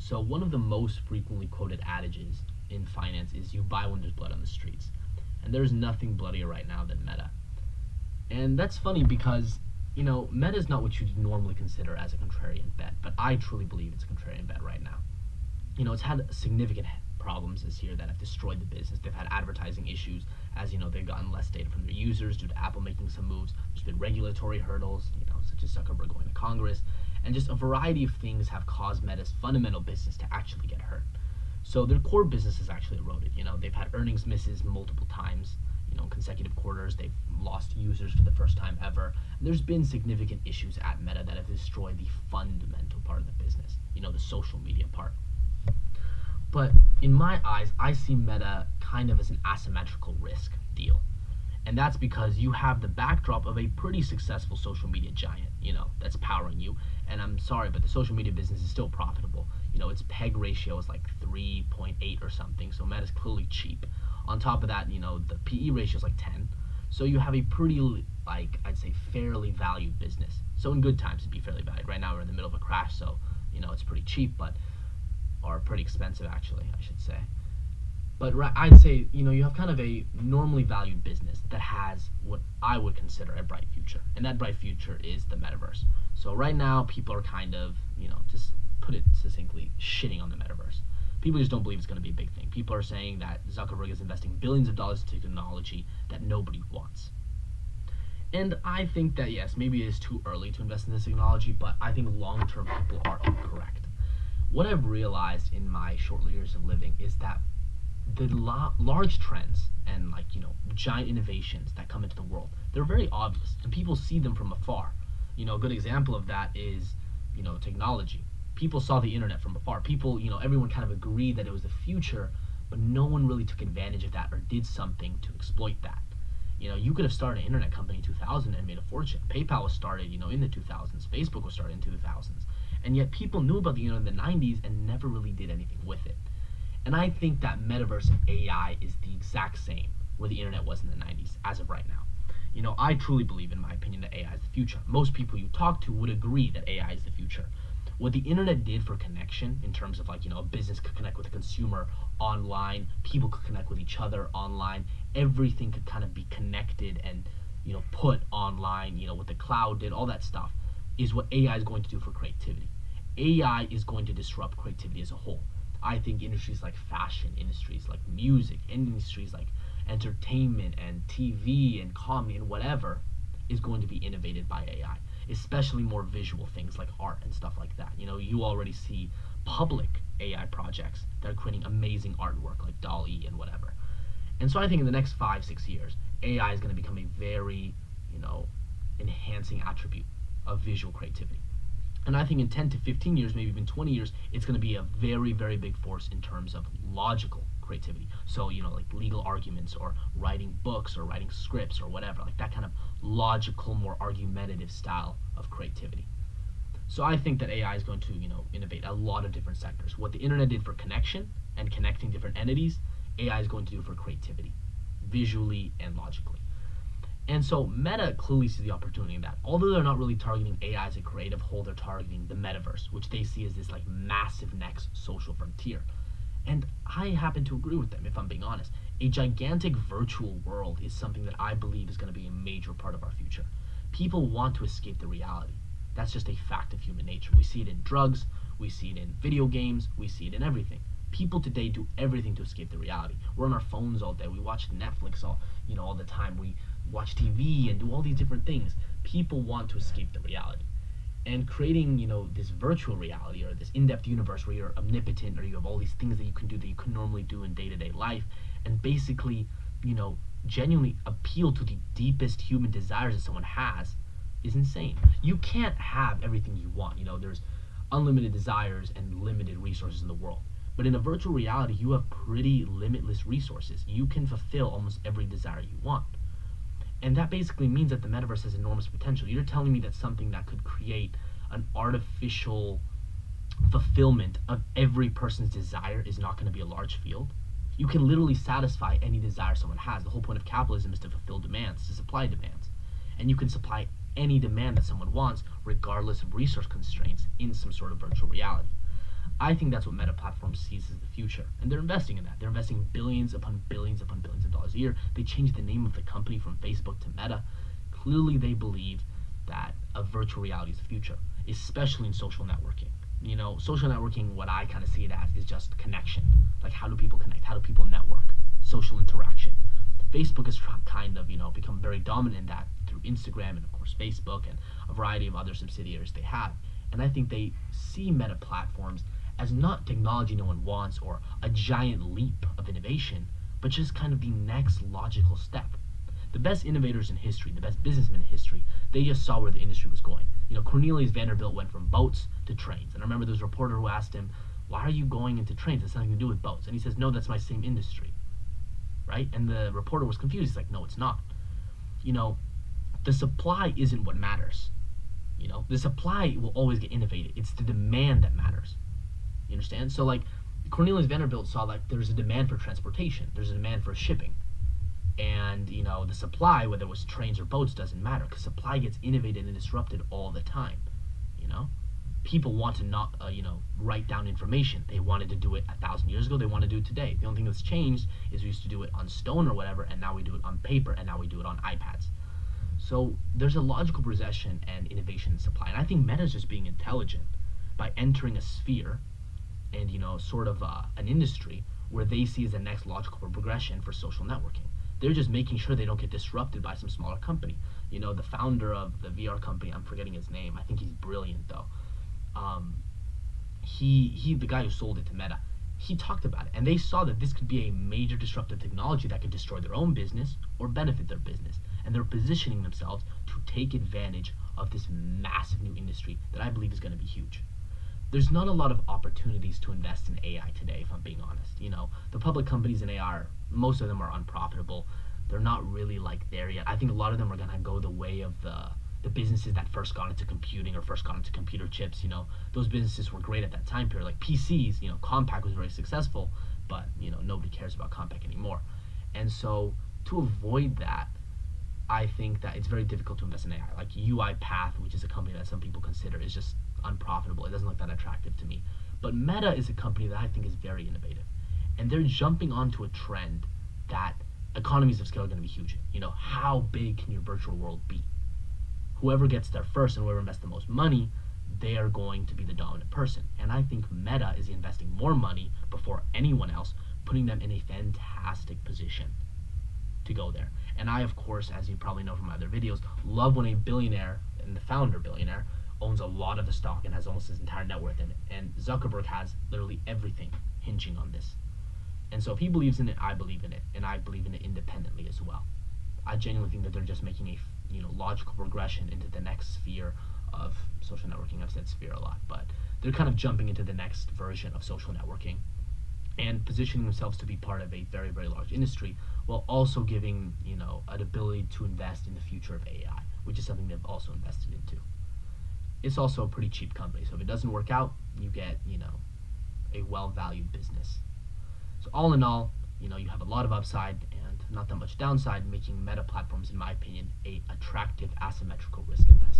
So one of the most frequently quoted adages in finance is you buy when there's blood on the streets. And there's nothing bloodier right now than Meta. And that's funny because, Meta is not what you'd normally consider as a contrarian bet, but I truly believe it's a contrarian bet right now. It's had significant problems this year that have destroyed the business. They've had advertising issues as, they've gotten less data from their users due to Apple making some moves. There's been regulatory hurdles, such as Zuckerberg going to Congress, and just a variety of things have caused Meta's fundamental business to actually get hurt. So their core business has actually eroded. They've had earnings misses multiple times, in consecutive quarters. They've lost users for the first time ever. And there's been significant issues at Meta that have destroyed the fundamental part of the business, the social media part. But in my eyes, I see Meta kind of as an asymmetrical risk deal. And that's because you have the backdrop of a pretty successful social media giant, that's powering you. And I'm sorry, but the social media business is still profitable. Its PEG ratio is like 3.8 or something, so Meta's clearly cheap. On top of that, the PE ratio is like 10. So you have a pretty, I'd say, fairly valued business. So in good times, it'd be fairly valued. Right now, we're in the middle of a crash, so, it's pretty cheap, or pretty expensive, actually, I should say. But I'd say, you have kind of a normally valued business that has what I would consider a bright future. And that bright future is the metaverse. So right now, people are kind of, just put it succinctly, shitting on the metaverse. People just don't believe it's going to be a big thing. People are saying that Zuckerberg is investing billions of dollars in technology that nobody wants. And I think that, yes, maybe it is too early to invest in this technology, but I think long-term people are incorrect. What I've realized in my short years of living is that the large trends and giant innovations that come into the world, they're very obvious and people see them from afar. A good example of that is technology. People saw the internet from afar. People, everyone kind of agreed that it was the future, but no one really took advantage of that or did something to exploit that. You could have started an internet company in 2000 and made a fortune. PayPal was started, in the 2000s. Facebook was started in 2000s. And yet people knew about the internet in the 90s and never really did anything with it. And I think that metaverse and AI is the exact same where the internet was in the 90s as of right now. I truly believe, in my opinion, that AI is the future. Most people you talk to would agree that AI is the future. What the internet did for connection, in terms of a business could connect with a consumer online, people could connect with each other online, everything could kind of be connected and put online, what the cloud did, all that stuff, is what AI is going to do for creativity. AI is going to disrupt creativity as a whole. I think industries like fashion, industries like music, industries like entertainment and TV and comedy and whatever is going to be innovated by AI, especially more visual things like art and stuff like that. You already see public AI projects that are creating amazing artwork like DALL-E and whatever. And so I think in the next 5-6 years, AI is going to become a very, enhancing attribute of visual creativity. And I think in 10 to 15 years, maybe even 20 years, it's going to be a very, very big force in terms of logical creativity. So, like legal arguments or writing books or writing scripts or whatever, like that kind of logical, more argumentative style of creativity. So I think that AI is going to, innovate a lot of different sectors. What the internet did for connection and connecting different entities, AI is going to do for creativity, visually and logically. And so Meta clearly sees the opportunity in that. Although they're not really targeting AI as a creative whole, they're targeting the metaverse, which they see as this massive next social frontier. And I happen to agree with them, if I'm being honest. A gigantic virtual world is something that I believe is going to be a major part of our future. People want to escape the reality. That's just a fact of human nature. We see it in drugs, we see it in video games, we see it in everything. People today do everything to escape the reality. We're on our phones all day. We watch Netflix all the time. We watch TV and do all these different things. People want to escape the reality. And creating, this virtual reality or this in-depth universe where you're omnipotent or you have all these things that you can do that you couldn't normally do in day-to-day life and basically, genuinely appeal to the deepest human desires that someone has is insane. You can't have everything you want. There's unlimited desires and limited resources in the world. But in a virtual reality, you have pretty limitless resources. You can fulfill almost every desire you want. And that basically means that the metaverse has enormous potential. You're telling me that something that could create an artificial fulfillment of every person's desire is not going to be a large field? You can literally satisfy any desire someone has. The whole point of capitalism is to fulfill demands, to supply demands. And you can supply any demand that someone wants, regardless of resource constraints, in some sort of virtual reality. I think that's what Meta Platforms sees as the future, and they're investing in that. They're investing billions upon billions upon billions of dollars a year. They changed the name of the company from Facebook to Meta. Clearly, they believe that a virtual reality is the future, especially in social networking. Social networking, what I kind of see it as, is just connection. Like, how do people connect? How do people network? Social interaction. Facebook has kind of, become very dominant in that through Instagram and, of course, Facebook and a variety of other subsidiaries they have. And I think they see Meta Platforms as not technology no one wants or a giant leap of innovation, but just kind of the next logical step. The best innovators in history, the best businessmen in history, they just saw where the industry was going. Cornelius Vanderbilt went from boats to trains. And I remember there was a reporter who asked him, why are you going into trains? It's nothing to do with boats. And he says, no, that's my same industry. Right? And the reporter was confused. He's like, no, it's not. The supply isn't what matters. The supply will always get innovated. It's the demand that matters. You understand? So, like, Cornelius Vanderbilt saw, like, there's a demand for transportation. There's a demand for shipping. And, the supply, whether it was trains or boats, doesn't matter, because supply gets innovated and disrupted all the time. People want to not, write down information. They wanted to do it 1,000 years ago. They want to do it today. The only thing that's changed is we used to do it on stone or whatever, and now we do it on paper, and now we do it on iPads. So there's a logical progression and innovation in supply. And I think Meta is just being intelligent by entering a sphere and, sort of an industry where they see as the next logical progression for social networking. They're just making sure they don't get disrupted by some smaller company. The founder of the VR company, I'm forgetting his name. I think he's brilliant, though. The guy who sold it to Meta, he talked about it, and they saw that this could be a major disruptive technology that could destroy their own business or benefit their business, and they're positioning themselves to take advantage of this massive new industry that I believe is going to be huge. There's not a lot of opportunities to invest in AI today, if I'm being honest. The public companies in AI, most of them are unprofitable. They're not really like there yet. I think a lot of them are going to go the way of the businesses that first got into computing or first got into computer chips. Those businesses were great at that time period. Like PCs, Compaq was very successful, but nobody cares about Compaq anymore. And so to avoid that, I think that it's very difficult to invest in AI. Like UiPath, which is a company that some people consider is just unprofitable. It doesn't look that attractive to me. But Meta is a company that I think is very innovative, and they're jumping onto a trend that economies of scale are going to be huge. How big can your virtual world be? Whoever gets there first and whoever invests the most money, they are going to be the dominant person. And I think Meta is investing more money before anyone else, putting them in a fantastic position to go there. And I, of course, as you probably know from my other videos, love when a billionaire, and the founder billionaire, owns a lot of the stock and has almost his entire net worth in it. And Zuckerberg has literally everything hinging on this. And so if he believes in it, I believe in it, and I believe in it independently as well. I genuinely think that they're just making a logical progression into the next sphere of social networking. I've said sphere a lot, but they're kind of jumping into the next version of social networking and positioning themselves to be part of a very, very large industry, while also giving an ability to invest in the future of AI, which is something they've also invested into. It's also a pretty cheap company, so if it doesn't work out, you get a well-valued business. So all in all, you have a lot of upside and not that much downside, making Meta Platforms, in my opinion, a attractive asymmetrical risk investment.